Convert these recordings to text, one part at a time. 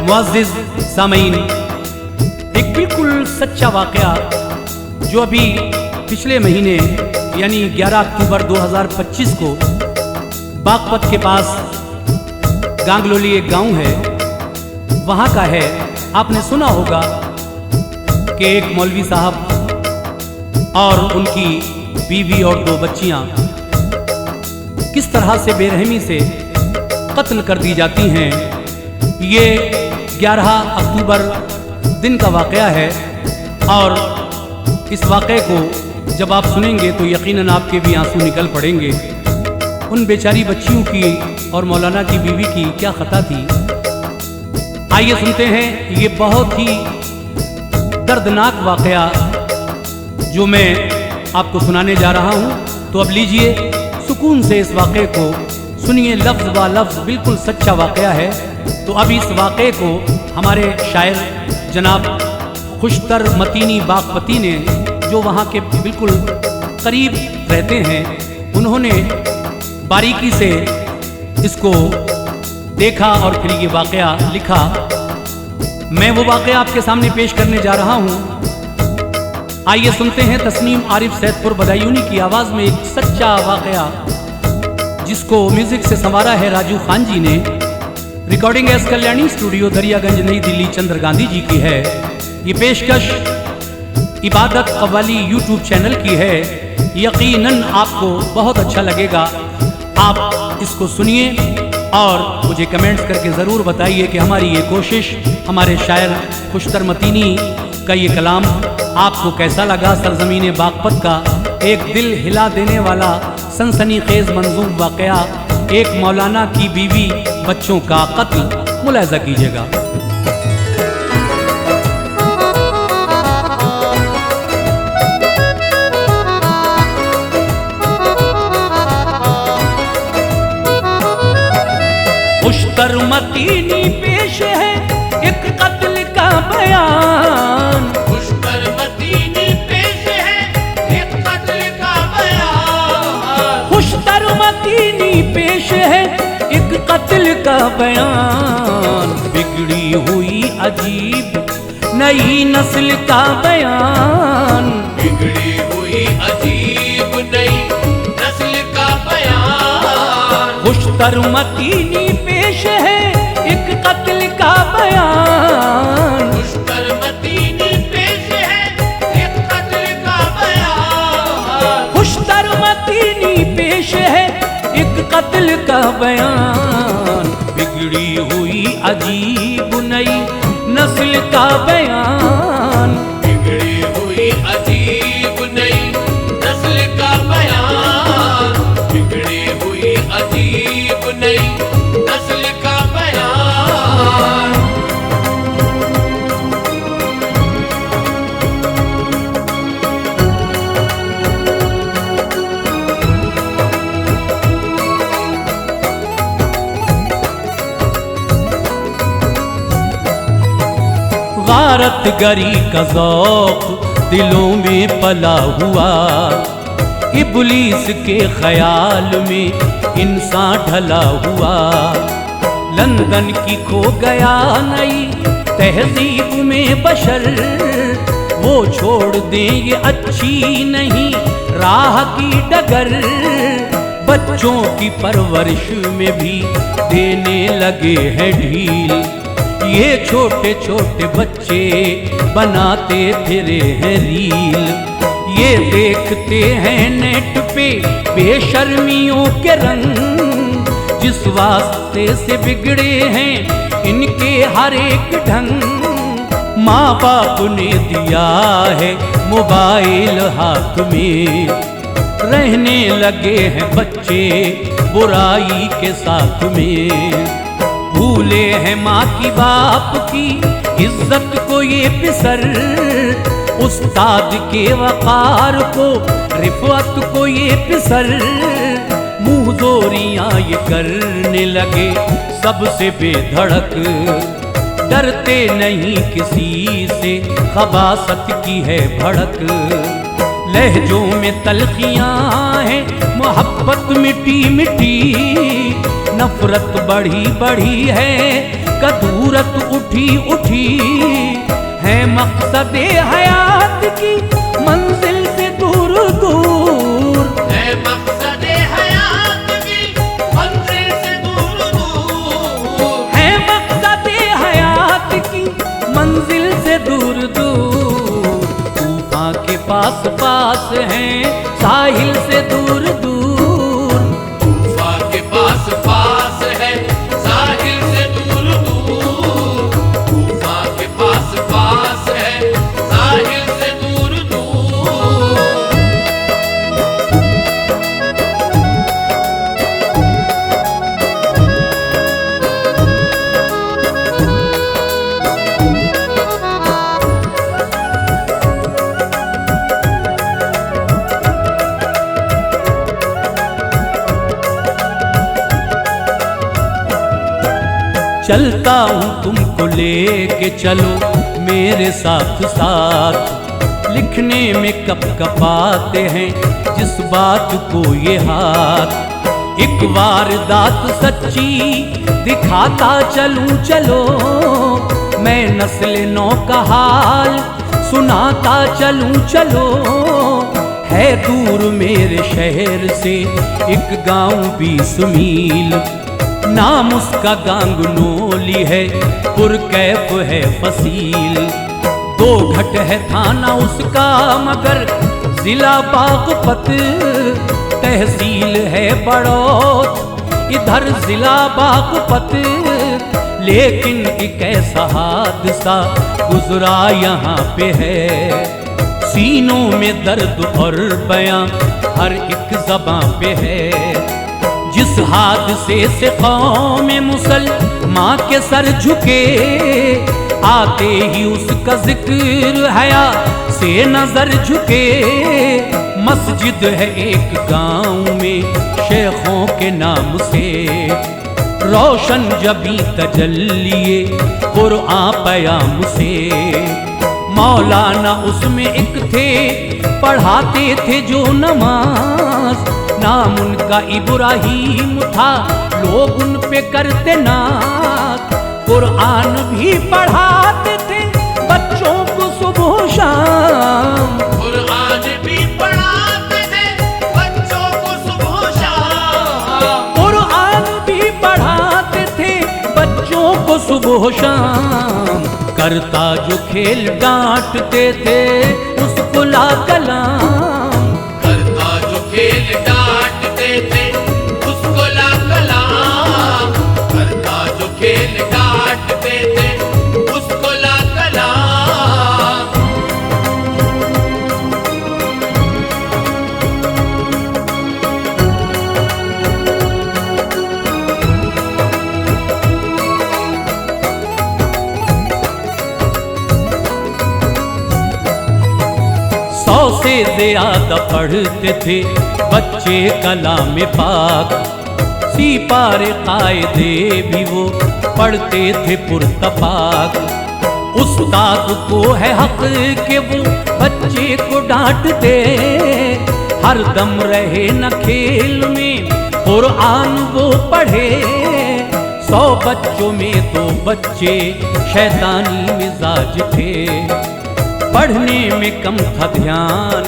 मुअज़्ज़िज़ सामीन, एक बिल्कुल सच्चा वाक़या जो अभी पिछले महीने यानी 11 अक्टूबर 2025 को बागपत के पास गांगलोली एक गांव है, वहाँ का है। आपने सुना होगा कि एक मौलवी साहब और उनकी बीवी और 2 बच्चियाँ किस तरह से बेरहमी से कत्ल कर दी जाती हैं। ये 11 अक्टूबर दिन का वाक़या है और इस वाक़े को जब आप सुनेंगे तो यकीनन आपके भी आंसू निकल पड़ेंगे। उन बेचारी बच्चियों की और मौलाना की बीवी की क्या खता थी। आइए सुनते हैं ये बहुत ही दर्दनाक वाक़या जो मैं आपको सुनाने जा रहा हूँ। तो अब लीजिए सुकून से इस वाक़े को सुनिए, लफ्ज़ ब लफ्ज़ बिल्कुल सच्चा वाक़या है। तो अब इस वाक़े को हमारे शायर जनाब खुशतर मतीनी बागपती ने, जो वहाँ के बिल्कुल करीब रहते हैं, उन्होंने बारीकी से इसको देखा और फिर ये वाक़या लिखा। मैं वो वाक़या आपके सामने पेश करने जा रहा हूँ। आइए सुनते हैं तस्नीम आरिफ सैदपुर बदायूनी की आवाज़ में एक सच्चा वाक़या जिसको म्यूज़िक से संवारा है राजू खान जी ने। Recording S Kalyani studio Daryaganj नई दिल्ली चंद्र गांधी जी की है। ये पेशकश इबादत कव्वाली यूट्यूब चैनल की है। यकीनन आपको बहुत अच्छा लगेगा। आप इसको सुनिए और मुझे कमेंट्स करके ज़रूर बताइए कि हमारी ये कोशिश, हमारे शायर खुशतर मतीनी का ये कलाम आपको कैसा लगा। सरज़मीन बागपत का एक दिल हिला देने वाला सनसनीखेज़ मंजूम वाक़या, एक मौलाना की बीवी बच्चों का कत्ल, मुलाहिज़ा कीजिएगा। खुशतर मतीनी पेश है एक कत्ल का बयान। खुशतर मतीनी पेश है एक कत्ल का बयान। खुशतर मतीनी पेश है एक कत्ल का बयान। बिगड़ी हुई अजीब नई नस्ल का बयान। बिगड़ी हुई अजीब नई नस्ल का बयान। खुशतर मतीनी पेश है एक कत्ल का बयान। खुशतर मतीनी पेश है एक कत्ल का बयान। खुशतर मतीनी पेश है एक कत्ल का बयान। बिगड़ी हुई अजीब नई नस्ल का बयान। बिगड़ी हुई अजीब नई नस्ल का बयान। बिगड़ी हुई अजीब नई नस्ल का बयान। गारत गरी का ज़ौक़ दिलों में पला हुआ। इब्लीस के ख्याल में इंसान ढला हुआ। लंदन की खो गया नई तहज़ीब में बशर। वो छोड़ दें ये अच्छी नहीं राह की डगर। बच्चों की परवरिश में भी देने लगे हैं ढील। ये छोटे छोटे बच्चे बनाते फिरे हैं रील। ये देखते हैं नेट पे बेशर्मियों के रंग। जिस वास्ते से बिगड़े हैं इनके हर एक ढंग। माँ बाप ने दिया है मोबाइल हाथ में। रहने लगे हैं बच्चे बुराई के साथ में। भूले हैं माँ की बाप की इज्जत को ये पिसर। उस्ताद के वक़ार को रिफ़त को ये पिसर। मुँह जोरियाँ ये करने लगे सबसे बेधड़क। डरते नहीं किसी से खबासत की है भड़क। लहजों में तलखियाँ हैं मोहब्बत मिटी मिटी। नफरत बढ़ी बढ़ी है कदूरत उठी उठी है मकसदे हयात की मंजिल से दूर दूर, है मकसदे हयात की मंजिल से दूर दूर, है मकसदे हयात की मंजिल से दूर दूर। तूफान के पास पास हैं साहिल से दूर दूर, तूफान के पास पास है साहिल से दूर दूर, तूफान के पास पास है साहिल से दूर दूर। चलता हूँ तुमको लेके चलो मेरे साथ साथ, लिखने में कप कपाते हैं जिस बात को ये हाथ। एक वारदात सच्ची दिखाता चलूं चलो, मैं नस्ल नौ का हाल सुनाता चलूं चलो। है दूर मेरे शहर से एक गांव 20 मील, नाम उसका गांगनोली है पुरकैफ है फसील। 2 घट है थाना उसका मगर जिला बागपत, तहसील है बड़ौत इधर जिला बागपत। लेकिन एक ऐसा हादसा गुजरा यहाँ पे है, सीनों में दर्द और बयां हर एक ज़बां पे है। जिस हादसे से कौम मुसलमान के सर झुके, आते ही उसका जिक्र हया से नजर झुके। मस्जिद है एक गांव में शेखों के नाम से, रोशन जबी तजल्लिए कुरआन पयाम से। मौलाना उसमें एक थे पढ़ाते थे जो नमाज, नाम उनका इब्राहिम था लोग उन पे करते नाज। कुरान भी पढ़ाते थे बच्चों को सुबह शाम, कुरान भी पढ़ाते थे बच्चों को सुबह शाम, कुरान भी पढ़ाते थे बच्चों को सुबह शाम। करता जो खेल डांटते थे उसको ला कलाम, करता जो खेल डांटते थे उसको ला कलाम, करता जो खेल डांटते थे उसको ला कलाम। से ज्यादा पढ़ते थे बच्चे कलाम पाक, सिपारे कायदे भी वो पढ़ते थे पुरतपाक। उस्ताद को है हक के वो बच्चे को डांटते, हर दम रहे न खेल में कुरान वो पढ़े। 100 बच्चों में 2 बच्चे शैतानी मिजाज थे, पढ़ने में कम था ध्यान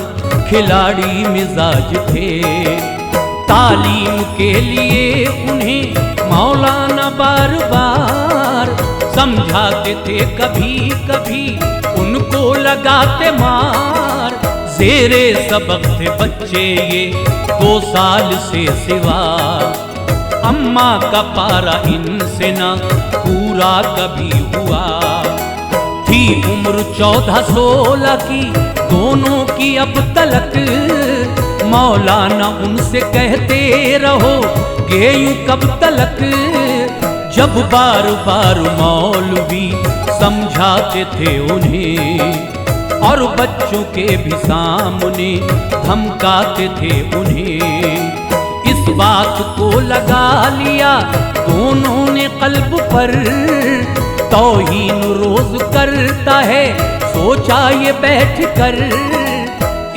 खिलाड़ी मिजाज थे। तालीम के लिए उन्हें मौलाना बार बार समझाते थे, कभी कभी उनको लगाते मार। जेरे सबक थे बच्चे ये 2 साल से सिवा, अम्मा का पारा इनसे ना पूरा कभी हुआ। थी उम्र 14-16 की दोनों की अब तलक, मौलाना उनसे कहते रहो गे यूं कब तलक। जब बार बार मौलवी समझाते थे उन्हें और बच्चों के भी सामने धमकाते थे उन्हें। इस बात को लगा लिया दोनों ने कल्ब पर, तौहीन रोज करता है सोचा ये बैठ कर।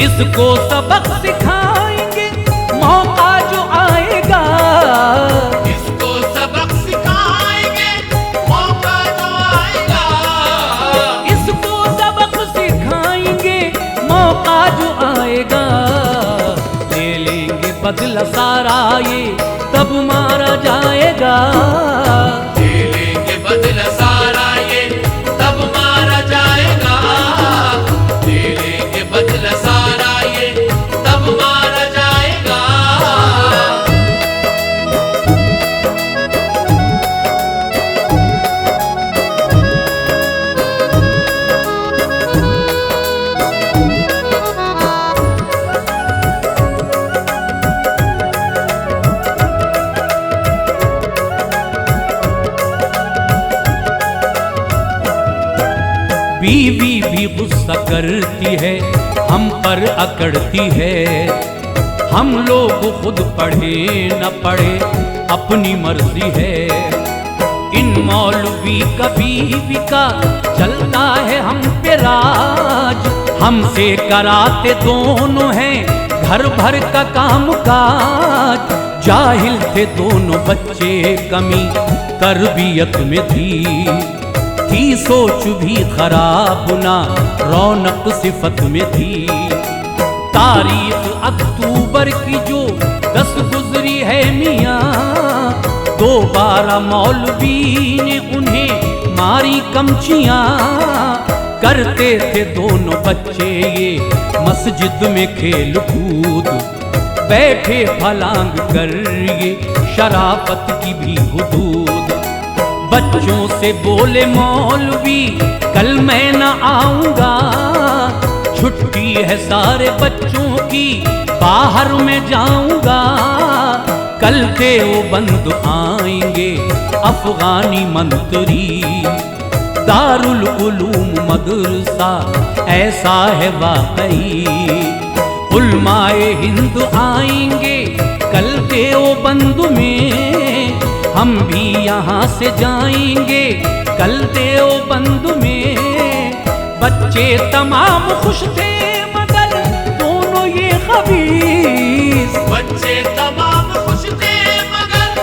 इसको सबक सिखाएंगे मौका जो आएगा, इसको सबक सिखाएंगे मौका बदला सारा ये तब मारा जाएगा। ले लेंगे बदला सारा ये तब मारा जाएगा। ले लेंगे बदला सारा ये तब मारा जाएगा। बीवी भी गुस्सा करती है, हम पर अकड़ती है। हम लोग खुद पढ़े न पढ़े अपनी मर्जी है। इन मौलवी का बीवी का चलता है हम पे राज। हमसे कराते दोनों हैं घर भर का काम काज। जाहिल थे दोनों बच्चे कमी तरबियत में थी सोच भी खराब ना रौनक सिफत में थी। तारीख अक्टूबर की जो 10 गुजरी है मियाँ, 2 मौलवी ने उन्हें मारी कमचियाँ। करते थे दोनों बच्चे ये मस्जिद में खेल कूद, बैठे फलांग कर ये शराफत की भी हुदूद। बच्चों से बोले मौलवी कल मैं न आऊंगा, छुट्टी है सारे बच्चों की बाहर में जाऊंगा। कल देवबंद आएंगे अफगानी मंत्री, दारुल उलूम मदरसा ऐसा है वाकई। उलमाए हिंद आएंगे कल देवबंद में, हम भी यहाँ से जाएंगे कल देवबंद में। बच्चे तमाम खुश थे मगर दोनों ये खबीस। बच्चे तमाम खुश थे मगर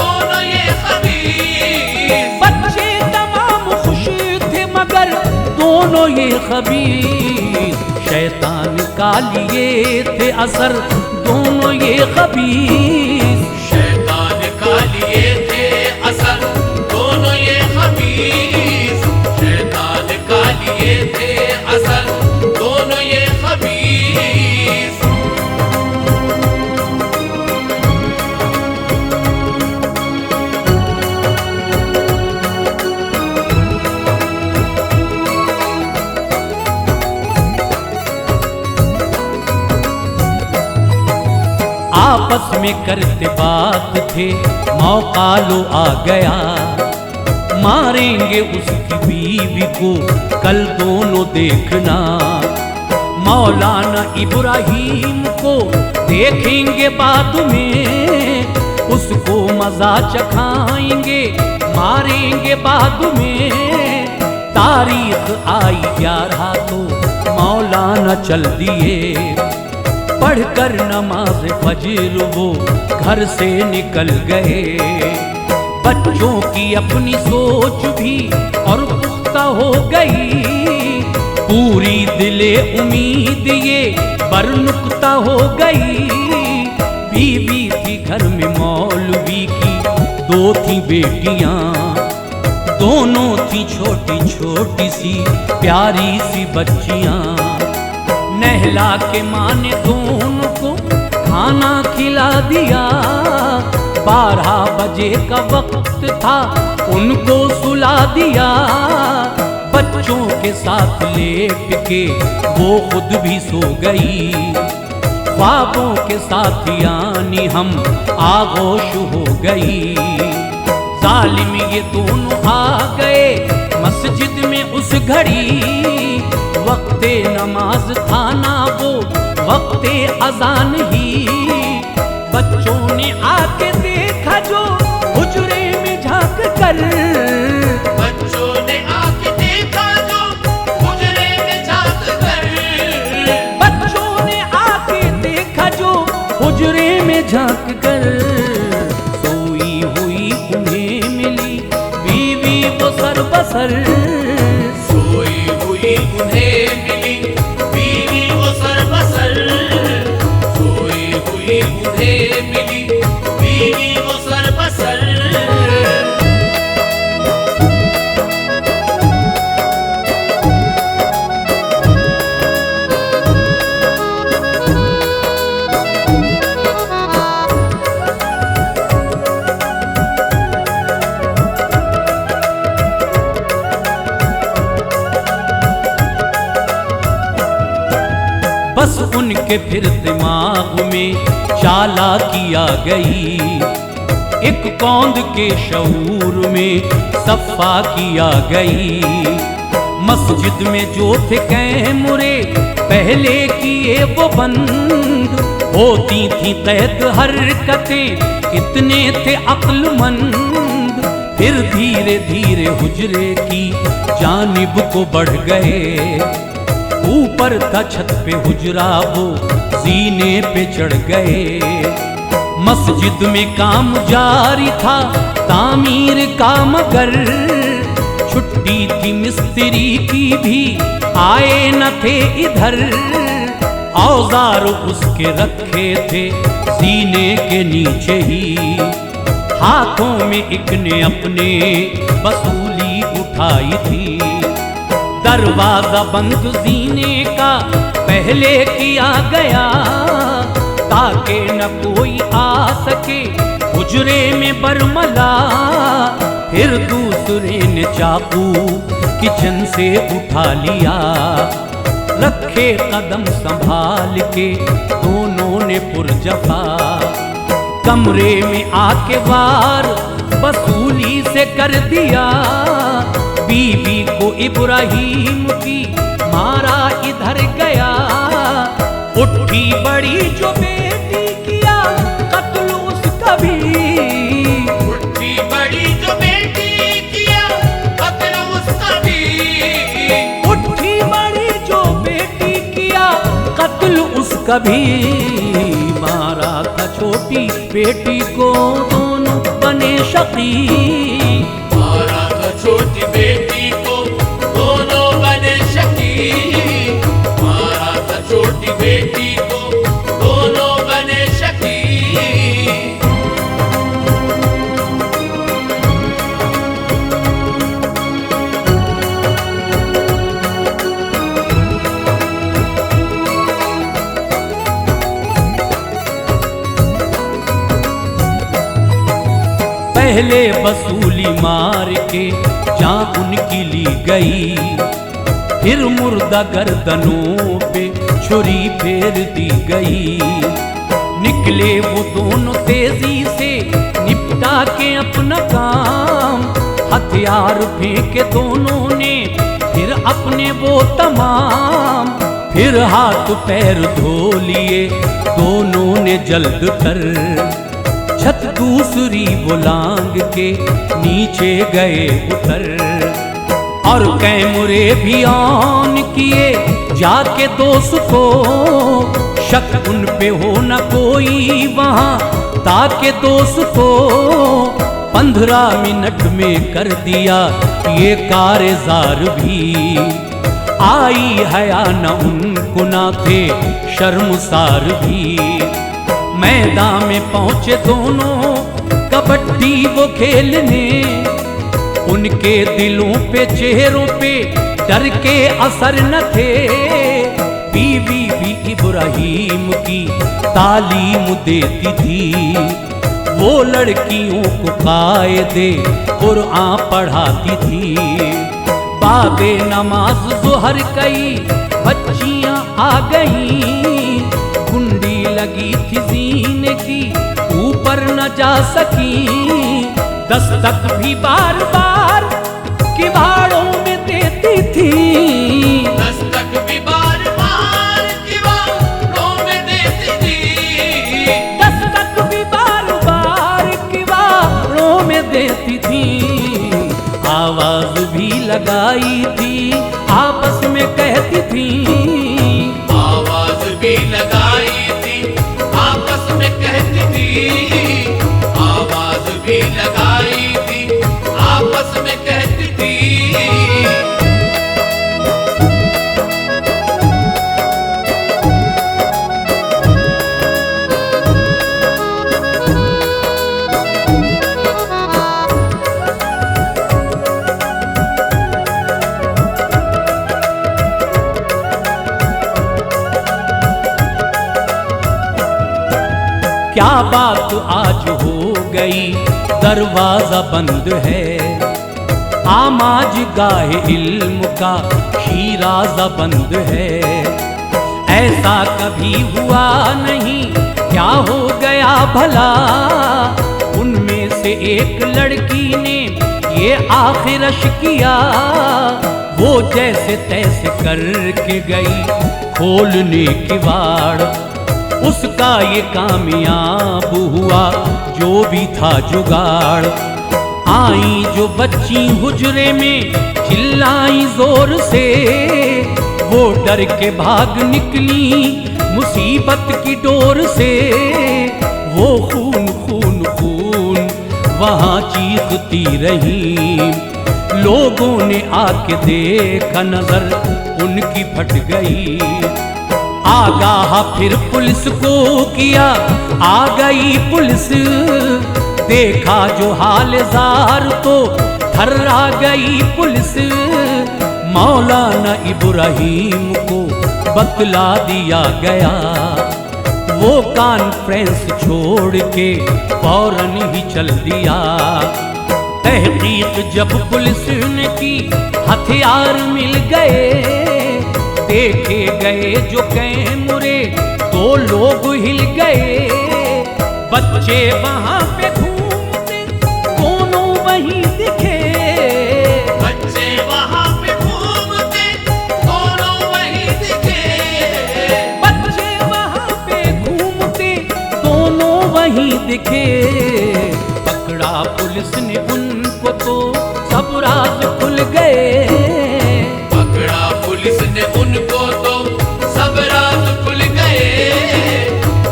दोनों ये खबीस। बच्चे तमाम खुश थे मगर दोनों ये खबीस। शैतान का लिए थे असर दोनों ये खबीस। शैतान का लिए थे असर दोनों ये खबीस। शैतान का लिए थे असर दोनों ये खबीस। आपस में करते बात थे मौका लो आ गया। मारेंगे उसकी बीवी को कल दोनों देखना। मौलाना इब्राहिम को देखेंगे बाद में, उसको मजा चखाएंगे मारेंगे बाद में। तारीख आई 11 तो मौलाना चल दिए, पढ़कर नमाज फजर वो घर से निकल गए। बच्चों की अपनी सोच भी और पुख्ता हो गई, पूरी दिले उम्मीद ये बरनुक्ता हो गई। बीवी थी घर में मौलवी की 2 थी बेटियां, दोनों थी छोटी छोटी सी प्यारी सी बच्चियां। नहला के माँ ने दोनों को खाना खिला दिया। 12 बजे का वक्त था उनको सुला दिया। बच्चों के साथ लेट के वो खुद भी सो गई। ख्वाबों के साथ यानी हम आगोश हो गई। जालिम ये दोनों आ गए मस्जिद में उस घड़ी। वक्ते नमाज था ना वो वक्ते अजान ही। बच्चों ने आके देखा जो हुजरे में झांक कर। बच्चों ने आके देखा जो हुजरे में झांक कर। बच्चों ने आके देखा जो हुजरे में झांक कर। सोई हुई उन्हें मिली बीवी वो सर बसर। सोई हुई उन्हें मिली बीवी वो सर बसर। सोई हुई उन्हें बस उनके फिर दिमाग में चालाकी आ गई, एक कौंद के शऊर में सफ़ा किया गई। मस्जिद में जो थे कैमरे पहले किए वो बंद, होती थी कैद हरकतें इतने थे अक्लमंद। फिर धीरे धीरे हुजरे की जानिब को बढ़ गए, ऊपर था छत पे हुजरा वो जीने पे चढ़ गए। मस्जिद में काम जारी था तामीर का, मगर छुट्टी थी मिस्त्री की भी आए न थे इधर। औजार उसके रखे थे सीने के नीचे ही, हाथों में एक ने अपने वसूली उठाई थी। दरवाजा बंद सीने का पहले किया गया, ताकि न कोई आ सके हुजरे में बरमला। फिर दूसरे ने चाकू किचन से उठा लिया, रखे कदम संभाल के दोनों ने पुरजफा। कमरे में आके वार वसूली से कर दिया, बीवी को इब्राहिम की मारा इधर गया। उठी बड़ी जो बेटी किया कत्ल उसका भी, उठी बड़ी जो बेटी किया कत्ल उसका भी, उठी बड़ी जो बेटी किया कत्ल उसका भी। मारा था छोटी बेटी को दोनों बने शकी, मारा था छोटी बेटी को दोनों बने शकी, मारा था छोटी बेटी को दोनों बने शकी। पहले वसूली मार के जान उनकी ली गई, फिर मुर्दा गर्दनों पे छुरी फेर दी गई। निकले वो दोनों तेजी से निपटा के अपना काम, हथियार फेंके दोनों ने फिर अपने वो तमाम। फिर हाथ पैर धो लिए दोनों ने जल्द कर, छत दूसरी वो लांग के नीचे गए उतर। और कैमरे भी ऑन किए जाके दोस्तों, शक उन पे हो न कोई वहां ताके दोस्तों। 15 मिनट में कर दिया ये कारेजार भी, आई हया न उनको ना थे शर्मसार भी। मैदान में पहुंचे दोनों कबड्डी वो खेलने, उनके दिलों पे चेहरों पे डर के असर न थे। बीवी भी इब्राहिम की तालीम देती थी, वो लड़कियों को कायदे कुरान पढ़ाती थी। बादे नमाज ज़ोहर कई बच्चियां आ गईं, कुंडी लगी थी जीने की ऊपर न जा सकी। दस्तक भी बार बार किवाड़ों में देती थी, दस्तक भी बार बार किवाड़ों में देती थी, दस्तक भी बार बार किवाड़ों में देती थी। आवाज भी लगाई थी आपस में कहती थी, आवाज भी लगाई थी आपस में कहती थी, आवाज भी लगाई थी आपस में कहती थी। क्या बात आज हो गई दरवाजा बंद है, आमाज गाहे इल्म का शीराजा बंद है। ऐसा कभी हुआ नहीं, क्या हो गया भला। उनमें से एक लड़की ने ये आखिरश किया, वो जैसे तैसे करके गई खोलने की वाड़। उसका ये कामयाब हुआ जो भी था जुगाड़। आई जो बच्ची हुजरे में चिल्लाई जोर से, वो डर के भाग निकली मुसीबत की डोर से। वो खून खून खून वहाँ चीखती रही, लोगों ने आके देखा नजर उनकी फट गई। आगाह फिर पुलिस को किया, आ गई पुलिस। देखा जो हाल जार तो थर्रा गई पुलिस। मौलाना इब्राहिम को बतला दिया गया, वो कॉन्फ्रेंस छोड़ के फौरन ही चल दिया। तहकीक जब पुलिस ने की हथियार मिल गए, देखे गए जो कैमरे तो लोग हिल गए। बच्चे वहां पे घूमते दोनों वहीं दिखे, बच्चे वहाँ पे घूमते दोनों वहीं दिखे। बच्चे वहां पे घूमते दोनों वहीं दिखे। पकड़ा पुलिस ने उनको तो सब राज खुल गए। पकड़ा पुलिस ने उनको तो सब राज खुल गए।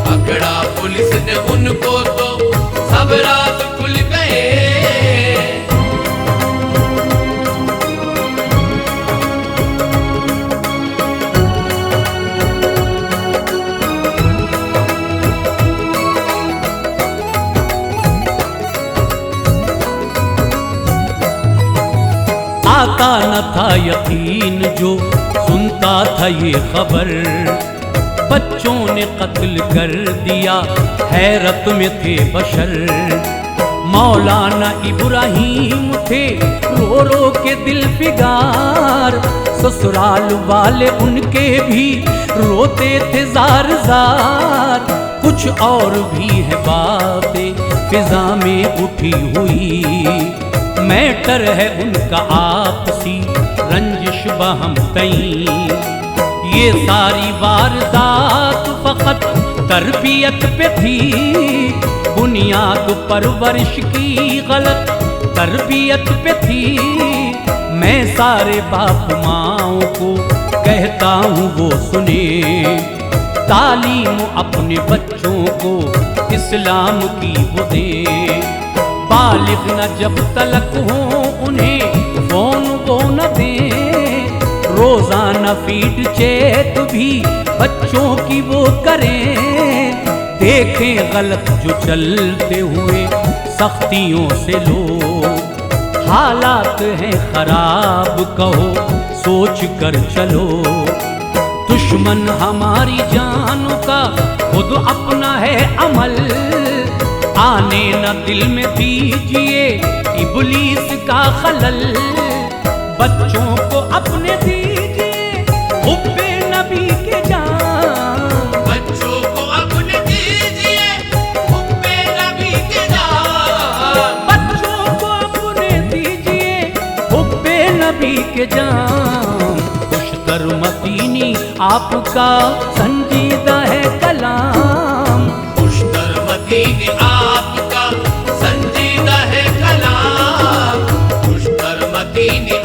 पकड़ा पुलिस ने उनको तो सब राज खुल गए। आता न था यकीन जो सुनता था ये खबर, बच्चों ने कत्ल कर दिया हैरत में थे बशर। मौलाना इब्राहिम थे रो रो के दिल फिगार, ससुराल वाले उनके भी रोते थे जार जार। कुछ और भी है बातें फिजा में उठी हुई, मैटर है उनका आपसी रंजिश बहम तई। ये सारी वारदात फकत तरबियत पे थी, बुनियाद परवरिश की गलत तरबियत पे थी। मैं सारे बाप माओ को कहता हूँ वो सुने, तालीम अपने बच्चों को इस्लाम की वो दे। बालिग न जब तलक हो उन्हें फोन वो न दें, रोजाना फीड चेक भी बच्चों की वो करें। देखें गलत जो चलते हुए सख्तियों से लो, हालात हैं खराब कहो सोच कर चलो। दुश्मन हमारी जान का खुद अपना है अमल, आने न दिल में दीजिए इब्लीस का खलल। बच्चों को अपने दीजिए हुब्बे नबी के जान, बच्चों को अपने दीजिए हुब्बे नबी के जान। बच्चों को अपने दीजिए हुब्बे नबी के जान। खुशतर मदीनी आपका संजीदा है कलाम, खुशतर मदीनी आपका संजीदा है कलाम। खुशतर मदीनी